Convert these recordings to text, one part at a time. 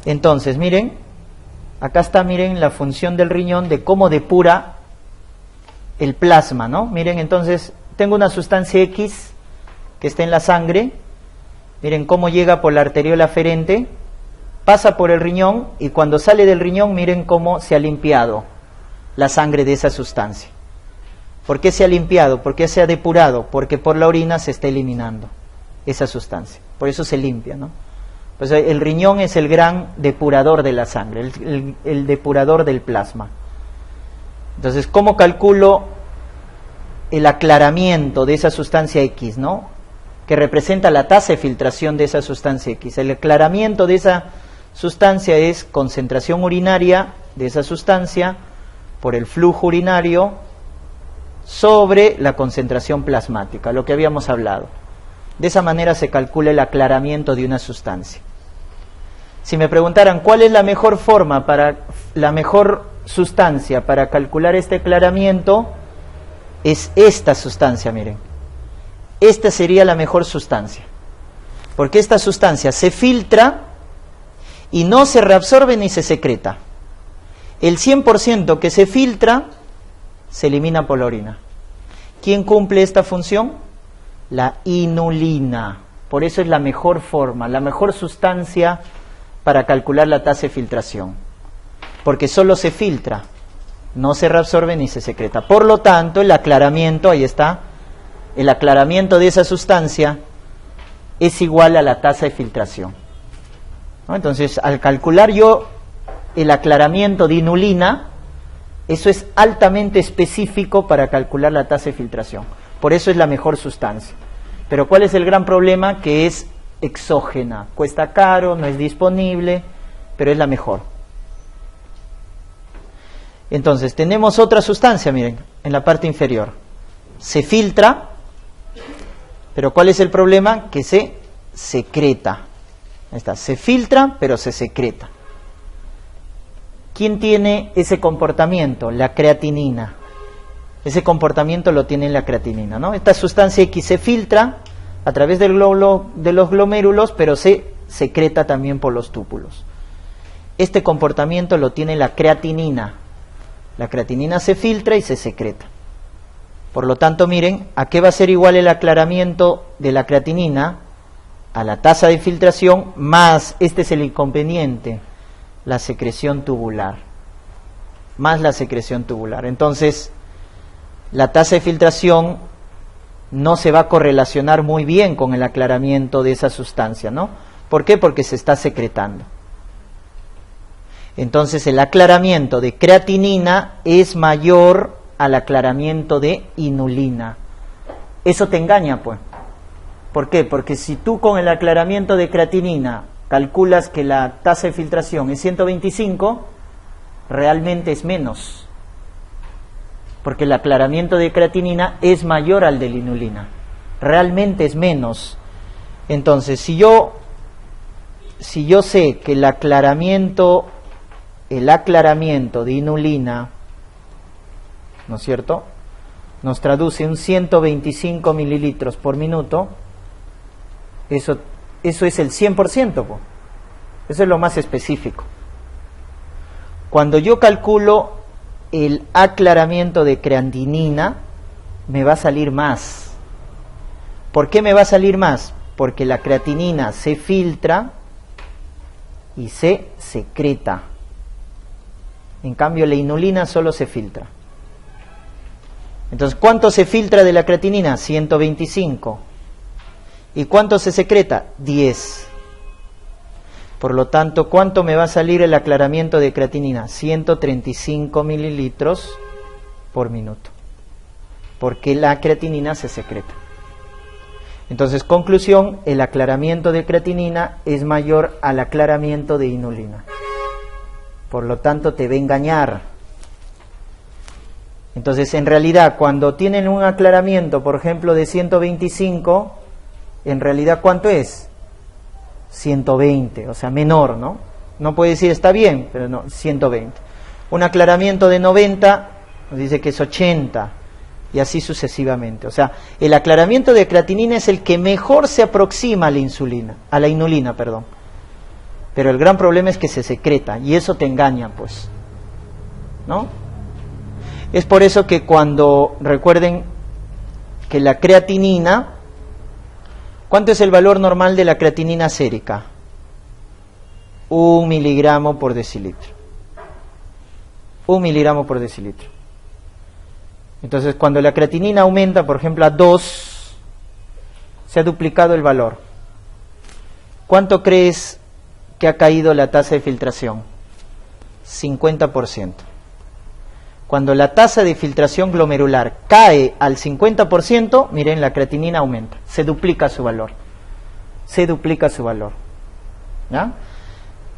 Entonces, miren, acá está, miren, la función del riñón de cómo depura el plasma, ¿no? Miren, entonces, tengo una sustancia X que está en la sangre, miren cómo llega por la arteriola aferente, pasa por el riñón y cuando sale del riñón, miren cómo se ha limpiado la sangre de esa sustancia. ¿Por qué se ha limpiado? ¿Por qué se ha depurado? Porque por la orina se está eliminando esa sustancia. Por eso se limpia, ¿no? Pues el riñón es el gran depurador de la sangre, el depurador del plasma. Entonces, ¿cómo calculo el aclaramiento de esa sustancia X, ¿no? Que representa la tasa de filtración de esa sustancia X. El aclaramiento de esa sustancia es concentración urinaria de esa sustancia por el flujo urinario sobre la concentración plasmática, lo que habíamos hablado. De esa manera se calcula el aclaramiento de una sustancia. Si me preguntaran cuál es la mejor forma la mejor sustancia para calcular este aclaramiento, es esta sustancia, miren. Esta sería la mejor sustancia, porque esta sustancia se filtra y no se reabsorbe ni se secreta. El 100% que se filtra se elimina por la orina. ¿Quién cumple esta función? La inulina. Por eso es la mejor forma, la mejor sustancia para calcular la tasa de filtración, porque solo se filtra, no se reabsorbe ni se secreta. Por lo tanto, el aclaramiento, ahí está, el aclaramiento de esa sustancia es igual a la tasa de filtración, ¿no? Entonces, al calcular yo el aclaramiento de inulina, eso es altamente específico para calcular la tasa de filtración. Por eso es la mejor sustancia. Pero ¿cuál es el gran problema? Que es exógena, cuesta caro, no es disponible, pero es la mejor. Entonces, tenemos otra sustancia, miren, en la parte inferior. Se filtra, pero ¿cuál es el problema? Que se secreta. Ahí está, se filtra, pero se secreta. ¿Quién tiene ese comportamiento? La creatinina. Ese comportamiento lo tiene la creatinina, ¿no? Esta sustancia X se filtra a través del glóbulo, de los glomérulos, pero se secreta también por los túbulos. Este comportamiento lo tiene la creatinina. La creatinina se filtra y se secreta. Por lo tanto, miren, ¿a qué va a ser igual el aclaramiento de la creatinina? A la tasa de filtración más, este es el inconveniente, la secreción tubular. Más la secreción tubular. Entonces, la tasa de filtración no se va a correlacionar muy bien con el aclaramiento de esa sustancia, ¿no? ¿Por qué? Porque se está secretando. Entonces, el aclaramiento de creatinina es mayor al aclaramiento de inulina. Eso te engaña, pues. ¿Por qué? Porque si tú con el aclaramiento de creatinina calculas que la tasa de filtración es 125, realmente es menos. Porque el aclaramiento de creatinina es mayor al de la inulina. Realmente es menos. Entonces, si yo sé que el aclaramiento de inulina, ¿no es cierto?, nos traduce un 125 mililitros por minuto, eso es el 100%, pues. Eso es lo más específico. Cuando yo calculo el aclaramiento de creatinina, me va a salir más. ¿Por qué me va a salir más? Porque la creatinina se filtra y se secreta. En cambio, la inulina solo se filtra. Entonces, ¿cuánto se filtra de la creatinina? 125. ¿Y cuánto se secreta? 10. Por lo tanto, ¿cuánto me va a salir el aclaramiento de creatinina? 135 mililitros por minuto. Porque la creatinina se secreta. Entonces, conclusión, el aclaramiento de creatinina es mayor al aclaramiento de inulina. Por lo tanto, te va a engañar. Entonces, en realidad, cuando tienen un aclaramiento, por ejemplo, de 125, en realidad, ¿cuánto es? 120, o sea, menor, ¿no? No puede decir está bien, pero no, 120. Un aclaramiento de 90 nos dice que es 80, y así sucesivamente. O sea, el aclaramiento de creatinina es el que mejor se aproxima a la inulina, perdón. pero el gran problema es que se secreta y eso te engaña, pues, ¿no? Es por eso que cuando, recuerden que la creatinina, ¿cuánto es el valor normal de la creatinina sérica? 1 miligramo por decilitro. 1 miligramo por decilitro. Entonces, cuando la creatinina aumenta, por ejemplo, a 2, se ha duplicado el valor. ¿Cuánto crees que ha caído la tasa de filtración? 50%. Cuando la tasa de filtración glomerular cae al 50%, miren, la creatinina aumenta, se duplica su valor. Se duplica su valor. ¿Ya?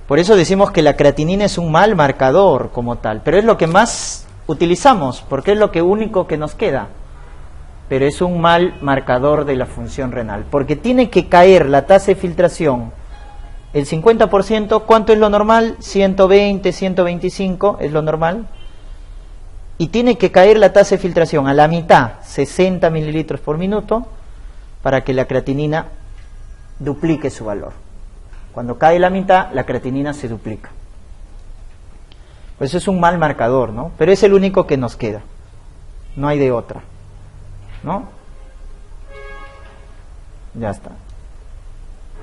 Por eso decimos que la creatinina es un mal marcador como tal, pero es lo que más utilizamos, porque es lo que único que nos queda. Pero es un mal marcador de la función renal, porque tiene que caer la tasa de filtración el 50%. ¿Cuánto es lo normal? 120, 125 es lo normal. Y tiene que caer la tasa de filtración a la mitad, 60 mililitros por minuto, para que la creatinina duplique su valor. Cuando cae la mitad, la creatinina se duplica. Pues eso es un mal marcador, ¿no? Pero es el único que nos queda. No hay de otra, ¿no? Ya está.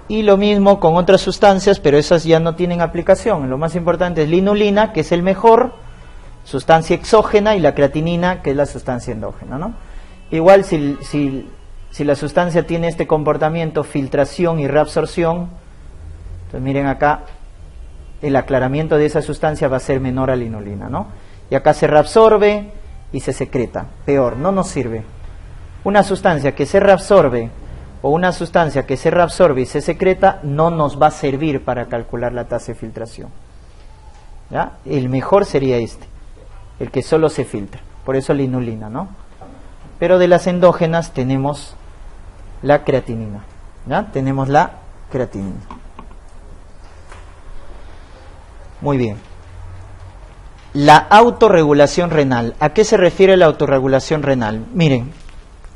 Y lo mismo con otras sustancias, pero esas ya no tienen aplicación. Lo más importante es la inulina, que es el mejor, sustancia exógena, y la creatinina, que es la sustancia endógena, ¿no? Igual si la sustancia tiene este comportamiento, filtración y reabsorción, entonces miren acá, el aclaramiento de esa sustancia va a ser menor a la inulina, ¿no? Y acá se reabsorbe y se secreta. Peor, no nos sirve. Una sustancia que se reabsorbe o una sustancia que se reabsorbe y se secreta no nos va a servir para calcular la tasa de filtración. ¿Ya? El mejor sería este, el que solo se filtra. Por eso la inulina, ¿no? Pero de las endógenas tenemos la creatinina. ¿Ya? Tenemos la creatinina. Muy bien. La autorregulación renal. ¿A qué se refiere la autorregulación renal? Miren,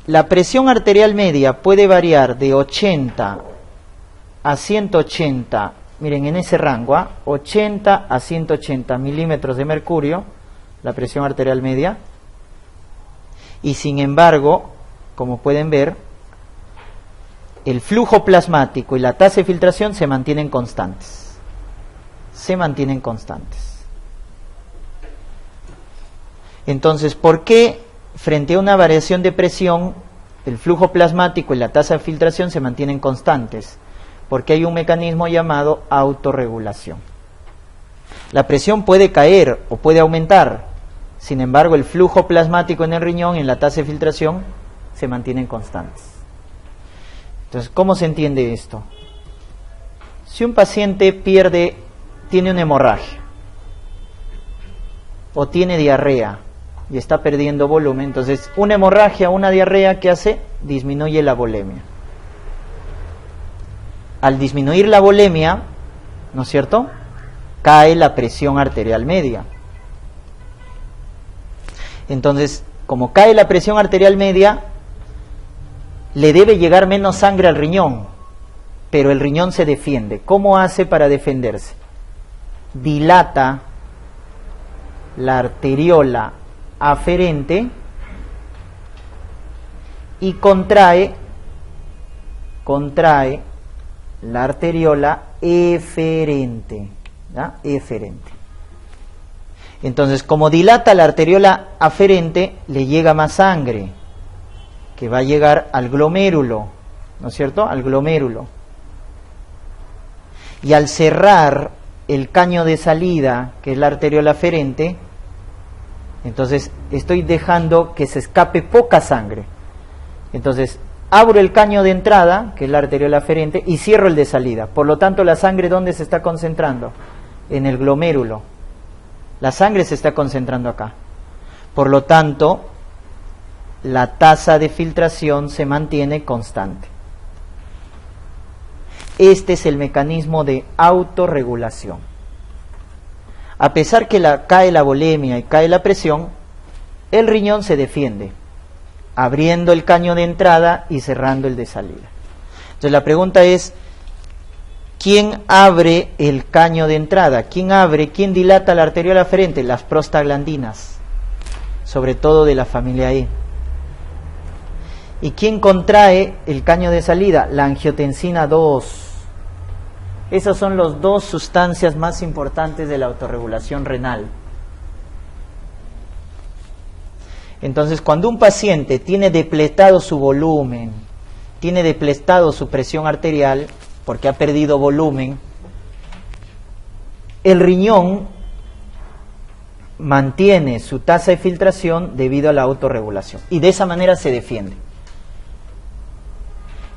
la presión arterial media puede variar de 80 a 180, miren, en ese rango, 80 a 180 milímetros de mercurio, la presión arterial media, y sin embargo, como pueden ver, el flujo plasmático y la tasa de filtración se mantienen constantes. Se mantienen constantes. Entonces, ¿por qué frente a una variación de presión el flujo plasmático y la tasa de filtración se mantienen constantes? Porque hay un mecanismo llamado autorregulación. La presión puede caer o puede aumentar, sin embargo el flujo plasmático en el riñón y en la tasa de filtración se mantienen constantes. Entonces, ¿cómo se entiende esto? Si un paciente tiene una hemorragia o tiene diarrea y está perdiendo volumen, entonces una hemorragia o una diarrea, ¿qué hace? Disminuye la volemia. Al disminuir la volemia, ¿no es cierto?, cae la presión arterial media. Entonces, como cae la presión arterial media, le debe llegar menos sangre al riñón, pero el riñón se defiende. ¿Cómo hace para defenderse? Dilata la arteriola aferente y contrae la arteriola eferente, ¿ya? Eferente. Entonces, como dilata la arteriola aferente, le llega más sangre, que va a llegar al glomérulo, ¿no es cierto?, al glomérulo. Y al cerrar el caño de salida, que es la arteriola aferente, entonces estoy dejando que se escape poca sangre. Entonces abro el caño de entrada, que es la arteriola aferente, y cierro el de salida. Por lo tanto, la sangre, ¿dónde se está concentrando? En el glomérulo. La sangre se está concentrando acá. Por lo tanto, la tasa de filtración se mantiene constante. Este es el mecanismo de autorregulación. A pesar que cae la volemia y cae la presión, el riñón se defiende, abriendo el caño de entrada y cerrando el de salida. Entonces la pregunta es, ¿Quién abre el caño de entrada? ¿Quién dilata la arteriola aferente? Las prostaglandinas, sobre todo de la familia E. ¿Y quién contrae el caño de salida? La angiotensina 2. Esas son las dos sustancias más importantes de la autorregulación renal. Entonces, cuando un paciente tiene depletado su volumen, tiene depletado su presión arterial, porque ha perdido volumen, el riñón mantiene su tasa de filtración debido a la autorregulación. Y de esa manera se defiende.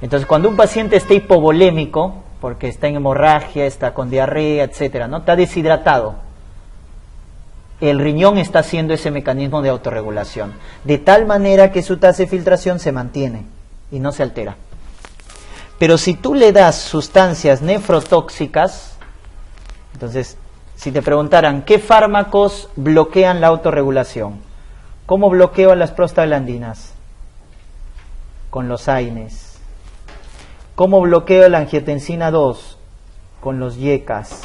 Entonces, cuando un paciente está hipovolémico, porque está en hemorragia, está con diarrea, etcétera, ¿no? Está deshidratado, el riñón está haciendo ese mecanismo de autorregulación, de tal manera que su tasa de filtración se mantiene y no se altera. Pero si tú le das sustancias nefrotóxicas, entonces, si te preguntaran, ¿qué fármacos bloquean la autorregulación? ¿Cómo bloqueo a las prostaglandinas? Con los AINES. ¿Cómo bloqueo la angiotensina 2? Con los YECAS.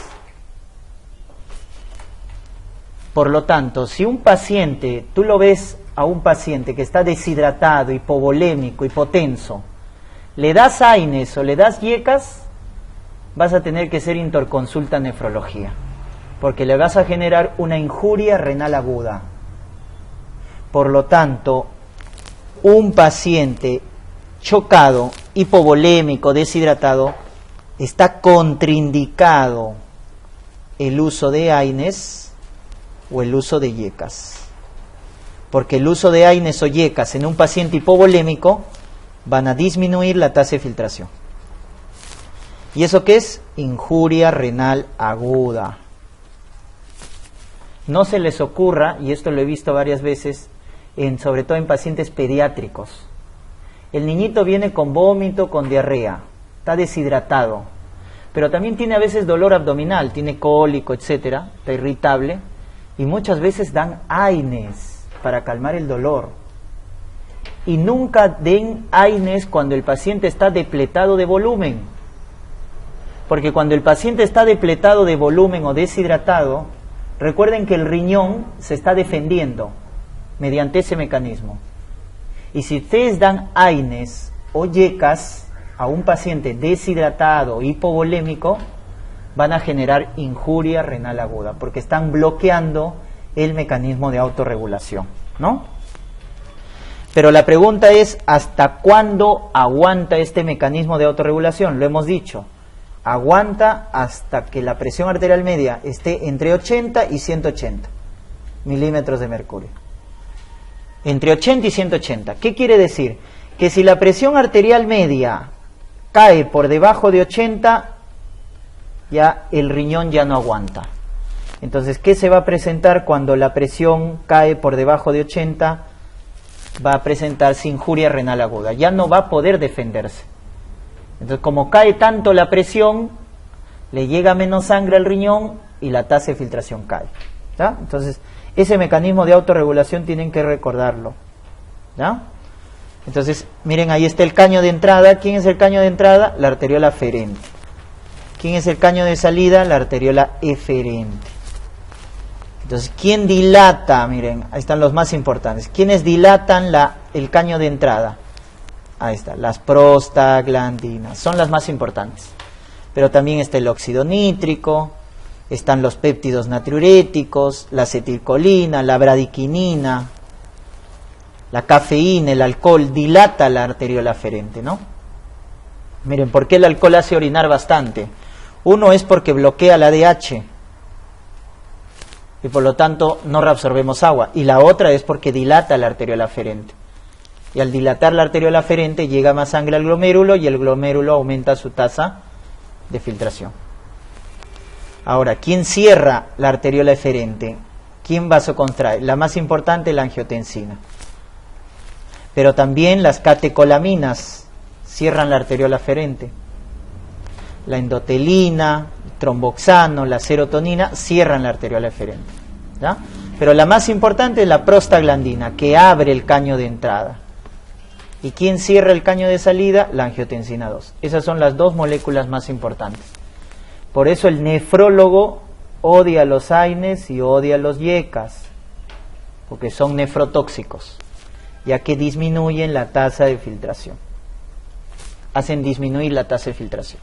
Por lo tanto, si un paciente, tú lo ves a un paciente que está deshidratado, hipovolémico, hipotenso, le das AINES o le das YECAS, vas a tener que hacer interconsulta nefrología, porque le vas a generar una injuria renal aguda. Por lo tanto, un paciente chocado, hipovolémico, deshidratado, está contraindicado el uso de AINES o el uso de YECAS. Porque el uso de AINES o YECAS en un paciente hipovolémico van a disminuir la tasa de filtración. ¿Y eso qué es? Injuria renal aguda. No se les ocurra, y esto lo he visto varias veces, sobre todo en pacientes pediátricos. El niñito viene con vómito, con diarrea, está deshidratado, pero también tiene a veces dolor abdominal, tiene cólico, etcétera, está irritable, y muchas veces dan AINES para calmar el dolor. Y nunca den AINES cuando el paciente está depletado de volumen, porque cuando el paciente está depletado de volumen o deshidratado, recuerden que el riñón se está defendiendo mediante ese mecanismo. Y si ustedes dan AINES o YECAS a un paciente deshidratado, hipovolémico, van a generar injuria renal aguda, porque están bloqueando el mecanismo de autorregulación, ¿no? Pero la pregunta es, ¿hasta cuándo aguanta este mecanismo de autorregulación? Lo hemos dicho, aguanta hasta que la presión arterial media esté entre 80 y 180 milímetros de mercurio. Entre 80 y 180. ¿Qué quiere decir? Que si la presión arterial media cae por debajo de 80, ya el riñón ya no aguanta. Entonces, ¿qué se va a presentar cuando la presión cae por debajo de 80? Va a presentarse injuria renal aguda. Ya no va a poder defenderse. Entonces, como cae tanto la presión, le llega menos sangre al riñón y la tasa de filtración cae. ¿Ya? Entonces, ese mecanismo de autorregulación tienen que recordarlo. ¿Ya? Entonces, miren, ahí está el caño de entrada. ¿Quién es el caño de entrada? La arteriola aferente. ¿Quién es el caño de salida? La arteriola eferente. Entonces, ¿quién dilata? Miren, ahí están los más importantes. ¿Quiénes dilatan el caño de entrada? Ahí está, las prostaglandinas. Son las más importantes. Pero también está el óxido nítrico, están los péptidos natriuréticos, la acetilcolina, la bradiquinina, la cafeína, el alcohol, dilata la arteriola aferente, ¿no? Miren, ¿por qué el alcohol hace orinar bastante? Uno es porque bloquea la ADH y por lo tanto no reabsorbemos agua. Y la otra es porque dilata la arteriola aferente. Y al dilatar la arteriola aferente llega más sangre al glomérulo y el glomérulo aumenta su tasa de filtración. Ahora, ¿quién cierra la arteriola eferente? ¿Quién vasocontrae? La más importante, la angiotensina. Pero también las catecolaminas cierran la arteriola aferente. La endotelina, el tromboxano, la serotonina cierran la arteriola eferente. ¿Ya? Pero la más importante es la prostaglandina, que abre el caño de entrada. ¿Y quién cierra el caño de salida? La angiotensina 2. Esas son las dos moléculas más importantes. Por eso el nefrólogo odia los AINES y odia los YECAS, porque son nefrotóxicos, ya que disminuyen la tasa de filtración. Hacen disminuir la tasa de filtración.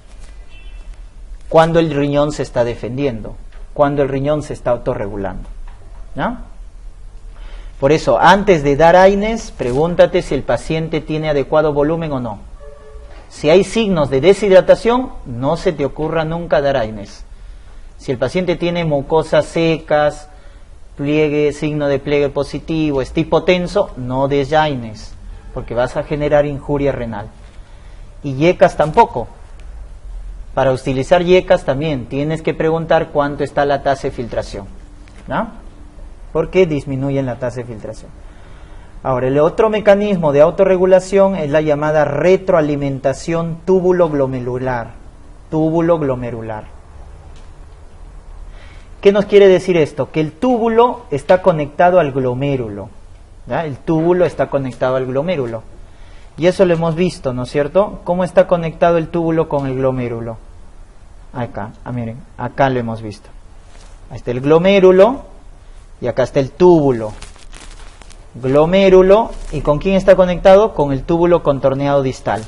Cuando el riñón se está defendiendo, cuando el riñón se está autorregulando, ¿no? Por eso, antes de dar AINES, pregúntate si el paciente tiene adecuado volumen o no. Si hay signos de deshidratación, no se te ocurra nunca dar AINES. Si el paciente tiene mucosas secas, pliegue, signo de pliegue positivo, es tipo tenso, no des AINES, porque vas a generar injuria renal. Y YECAS tampoco. Para utilizar YECAS también tienes que preguntar cuánto está la tasa de filtración, ¿no? Porque disminuyen la tasa de filtración. Ahora, el otro mecanismo de autorregulación es la llamada retroalimentación túbulo-glomerular. Túbulo-glomerular. ¿Qué nos quiere decir esto? Que el túbulo está conectado al glomérulo, ¿ya? El túbulo está conectado al glomérulo. Y eso lo hemos visto, ¿no es cierto? ¿Cómo está conectado el túbulo con el glomérulo? Acá, miren, acá lo hemos visto. Ahí está el glomérulo y acá está el túbulo. Glomérulo, ¿y con quién está conectado? Con el túbulo contorneado distal.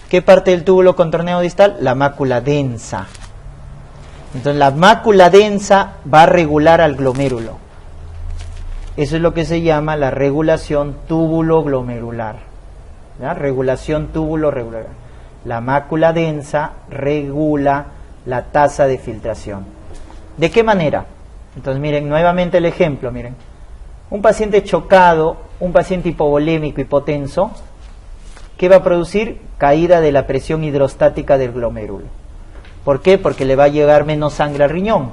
¿Qué parte del túbulo contorneado distal? La mácula densa. Entonces la mácula densa va a regular al glomérulo. Eso es lo que se llama la regulación túbulo-glomerular. ¿Ya? Regulación túbulo-regular. La mácula densa regula la tasa de filtración. ¿De qué manera? Entonces miren, nuevamente el ejemplo, miren. Un paciente chocado, un paciente hipovolémico, hipotenso, ¿qué va a producir? Caída de la presión hidrostática del glomérulo. ¿Por qué? Porque le va a llegar menos sangre al riñón.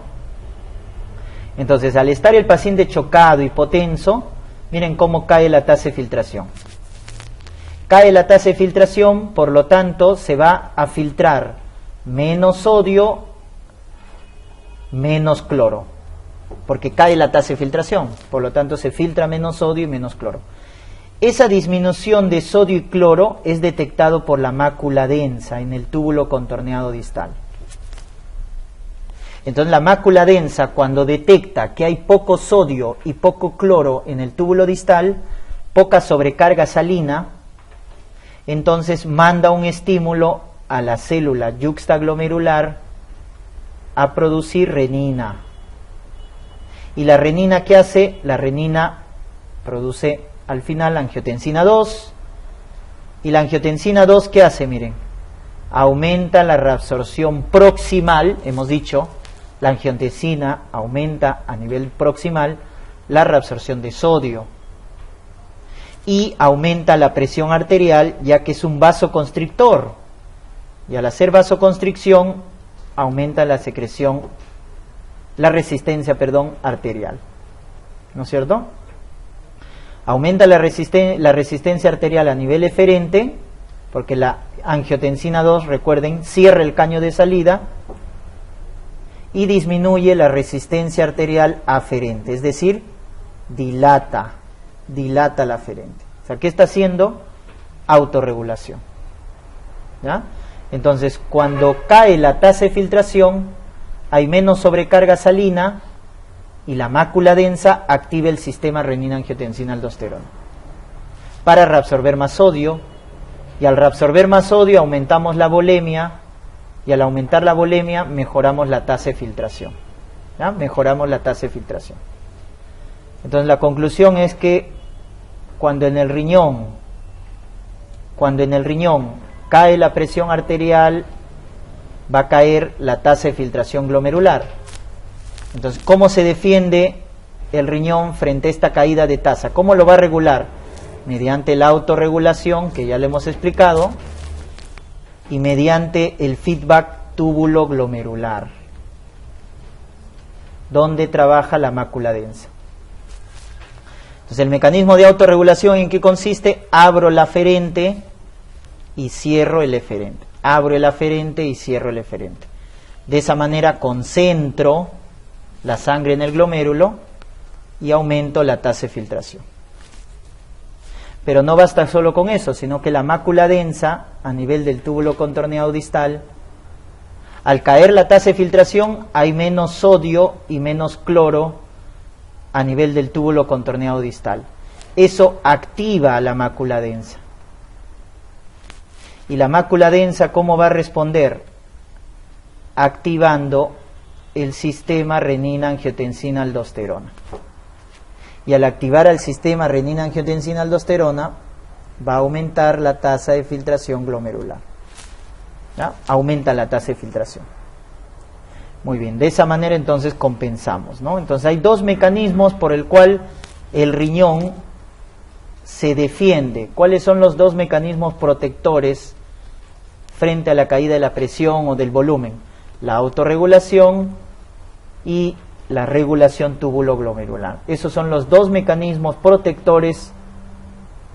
Entonces, al estar el paciente chocado, hipotenso, miren cómo cae la tasa de filtración. Cae la tasa de filtración, por lo tanto, se va a filtrar menos sodio, menos cloro. Porque cae la tasa de filtración, por lo tanto se filtra menos sodio y menos cloro. Esa disminución de sodio y cloro es detectado por la mácula densa en el túbulo contorneado distal. Entonces la mácula densa, cuando detecta que hay poco sodio y poco cloro en el túbulo distal, poca sobrecarga salina, entonces manda un estímulo a la célula yuxtaglomerular a producir renina. ¿Y la renina qué hace? La renina produce al final angiotensina 2. ¿Y la angiotensina 2 qué hace? Miren, aumenta la reabsorción proximal, hemos dicho, la angiotensina aumenta a nivel proximal la reabsorción de sodio. Y aumenta la presión arterial, ya que es un vasoconstrictor. Y al hacer vasoconstricción, aumenta la secreción, la resistencia, arterial. ¿No es cierto? Aumenta la resistencia arterial a nivel eferente, porque la angiotensina 2, recuerden, cierra el caño de salida, y disminuye la resistencia arterial aferente, es decir, dilata la aferente. O sea, ¿qué está haciendo? Autorregulación. ¿Ya? Entonces, cuando cae la tasa de filtración, hay menos sobrecarga salina y la mácula densa activa el sistema renina-angiotensina-aldosterona para reabsorber más sodio, y al reabsorber más sodio aumentamos la volemia, y al aumentar la volemia mejoramos la tasa de filtración. ¿Ya? Mejoramos la tasa de filtración. Entonces la conclusión es que cuando en el riñón cae la presión arterial, va a caer la tasa de filtración glomerular. Entonces, ¿cómo se defiende el riñón frente a esta caída de tasa? ¿Cómo lo va a regular? Mediante la autorregulación, que ya le hemos explicado, y mediante el feedback túbulo glomerular, donde trabaja la mácula densa. Entonces, el mecanismo de autorregulación, ¿en qué consiste? Abro la aferente y cierro el eferente. Abro el aferente y cierro el eferente. De esa manera concentro la sangre en el glomérulo y aumento la tasa de filtración. Pero no basta solo con eso, sino que la mácula densa, a nivel del túbulo contorneado distal, Al caer la tasa de filtración hay menos sodio y menos cloro a nivel del túbulo contorneado distal. Eso activa la mácula densa. Y la mácula densa, ¿cómo va a responder? Activando el sistema renina-angiotensina-aldosterona. Y al activar el sistema renina-angiotensina-aldosterona, va a aumentar la tasa de filtración glomerular. ¿Ya? Aumenta la tasa de filtración. Muy bien, de esa manera entonces compensamos, ¿no? Entonces hay dos mecanismos por el cual el riñón se defiende. ¿Cuáles son los dos mecanismos protectores frente a la caída de la presión o del volumen? La autorregulación y la regulación túbulo-glomerular. Esos son los dos mecanismos protectores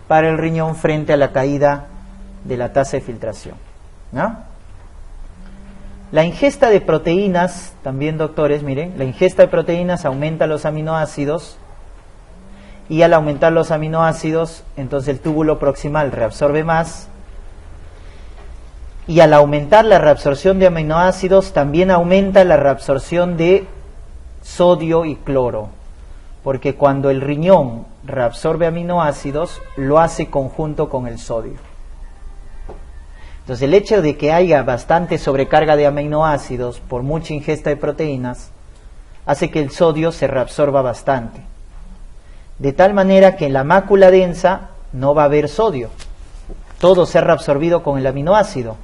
para el riñón frente a la caída de la tasa de filtración, ¿no? La ingesta de proteínas, también doctores, miren, la ingesta de proteínas aumenta los aminoácidos y al aumentar los aminoácidos, entonces el túbulo proximal reabsorbe más y al aumentar la reabsorción de aminoácidos también aumenta la reabsorción de sodio y cloro, porque cuando el riñón reabsorbe aminoácidos lo hace conjunto con el sodio. Entonces el hecho de que haya bastante sobrecarga de aminoácidos por mucha ingesta de proteínas hace que el sodio se reabsorba bastante, de tal manera que en la mácula densa no va a haber sodio, todo se ha reabsorbido con el aminoácido.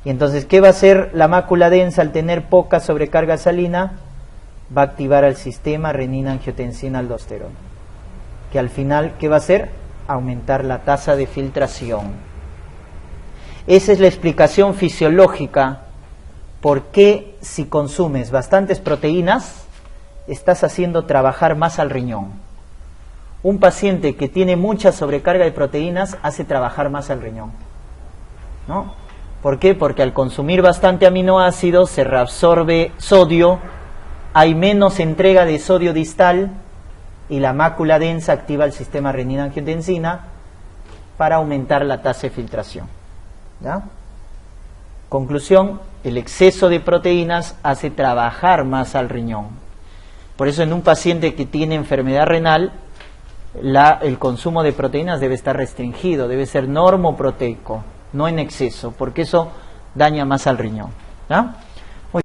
Y entonces, ¿qué va a hacer la mácula densa al tener poca sobrecarga salina? Va a activar el sistema renina-angiotensina-aldosterona, que al final, ¿qué va a hacer? Aumentar la tasa de filtración. Esa es la explicación fisiológica por qué si consumes bastantes proteínas estás haciendo trabajar más al riñón. Un paciente que tiene mucha sobrecarga de proteínas hace trabajar más al riñón, ¿no? ¿Por qué? Porque al consumir bastante aminoácidos se reabsorbe sodio, hay menos entrega de sodio distal y la mácula densa activa el sistema renina-angiotensina para aumentar la tasa de filtración. ¿Ya? Conclusión, el exceso de proteínas hace trabajar más al riñón. Por eso en un paciente que tiene enfermedad renal, el consumo de proteínas debe estar restringido, debe ser normoproteico, no en exceso, porque eso daña más al riñón. ¿Ya?